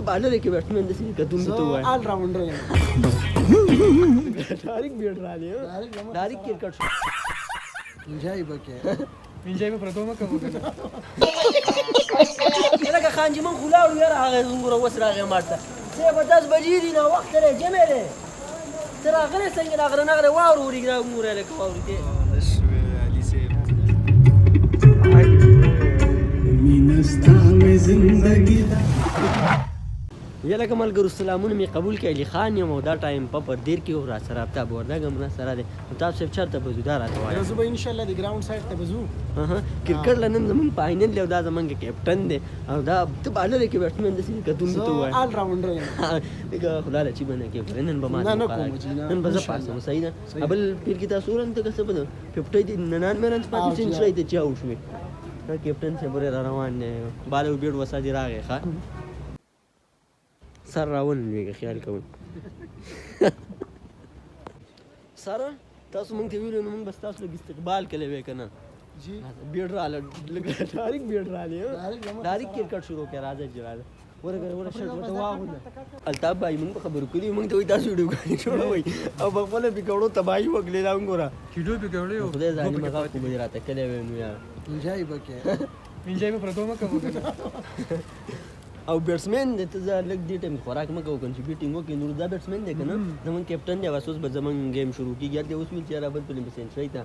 तो बालर है कि बैट्समैन जैसे का तुम भी तो हुआ है ऑलराउंडर है डायरेक्ट बेट राली है डायरेक्ट क्रिकेट इंजॉय बके इंजॉय में प्रथम कब انا خان جي من خلا ولا راغ زنګور وسرا غي ماته سه 50 بجې دي نو وخت لري جمله ترى غره څنګه راغره نغره واوروري دا مور له کووري دي نشوي علي سيف مينستا مې زندگی یله کمال ګر السلامونه می قبول کړي علي خان یو دا ټایم په پر دیر کې را سره ابتا بوردا ګمنا سره دي تاسو صرف چرته بزو دار راته وای زه به ان شاء الله د ګراوند سایډ ته بزو کرکټ لنن زمون فائنل له دا زمونږ کیپټن دی او دا ته بالر کې بیټسمن دي چې تم ته وای ऑलराउंडर है دغه خلاله چې باندې کې نن به ما نه کوم چې نن به زه پاسم صحیح ده ابل پیر کې تاسو ورن ته څه بده 50 دي 99 پاتې چې شوي ته چاو شوي کیپټن سے بره روان نه بالو بیډ وسا دي راغی ښا سر راون ویګه خیال کوم سره تاسو مونږ ته ویلو نو مونږ بس تاسو لږ استقبال کړي وې کنه جی بیډ رااله ډایرک بیډ رااله ډایرک کرکټ شروع کړه راځي جلاله ورګه شرط وته واغونه الطاف بھائی مونږ خبرو کړی مونږ ته وې تاسو ویډیو کوي جوړوي او په خپل پکوړو تباہي وکړي دا وګوره کیډو په کېوړې خدای ځاني مګه کو به راته کله وې نو یار انجॉय بके انجॉय में प्रथम कब او بیټسمن د ته لګ دی ټیم خوراک مګو کنه چې بیټینګ وکړي نو دا بیټسمن دی کنه زمون کیپټن دی واسوس به زمون گیم شروع کیږي د اوس ویل چې را بل پلي سنچري تا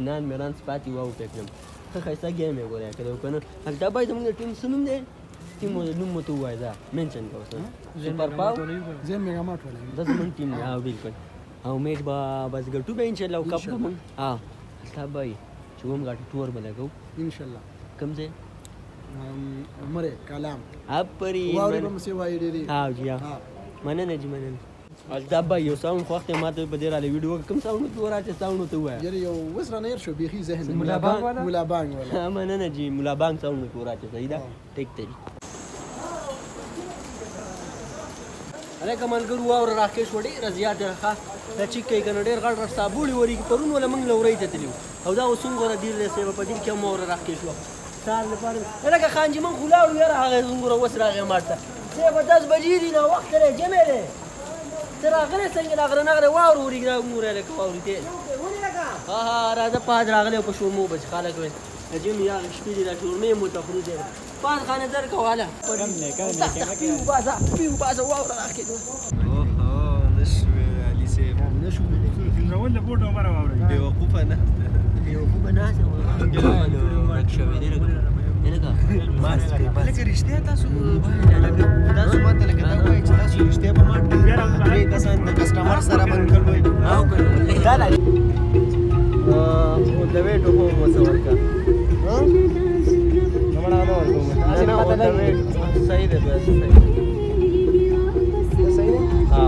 نن میران سپاتی واو پکم ته خاصه گیم یې ګوریا کړو کنه هلته به زمون ټیم سنوم دی ټیم نوم مو تو وای دا منشن کوسه سپر پاو زه میگا ماټ ولا د زمون ټیم دی او بالکل او میچ با بس ګټو به ان شاء الله کپ من ها هلته به چې ووم غاټ ټور بلګو ان شاء الله کم ځای عمره کلام اپری واوري به مسي وای ډېری ها جی ها مننه جی مننه الطاف بھائی یو ساوند خو وخت ماته په دې را ویډیو کوم ساوند تو راته ساوند ته وای یاره یو وسره نه شو بيخي ذهن مولا بانګ ولا مننه جی مولا بانګ ساوند تو راته صحیح ده ټیک ته اره کمال ګرو اور راکېش وړي رضیات ښه د چیک کې کنه ډېر غړ صابولي وری پرون ولا منګ لوري ته تلو او دا وسنګ ډیر له سیو په دې کې مور راکېش وو سال لپاره لکه خان جي من خلا ولا هغه زنګور وسره غي ماته سه 50 بجې دي نو وخت لري جمله ترى غره څنګه راغره نغره واوروري دا مور له کووري دي ها راځه پاد راغله په شو مو بچ خالق وي جیم یا شپې دي راټول مې مو تخرج پاد خانه در کوله پیو بازا واور راکې اوه نشوي علي سيف نشوي ولا بوډو مره واوري بیوقوفه نه بیوقوفه نه شوي دی لکه رښتیا تاسو تاسو ماته لکه دا وایي چې تاسو رښتیا په ماټ درې کسان د کسټمر سره باندې کړوي او دا لري او د ویټو په مسور کا ها نمړه نو نه پته لګي صحیح ده بس صحیح ده ها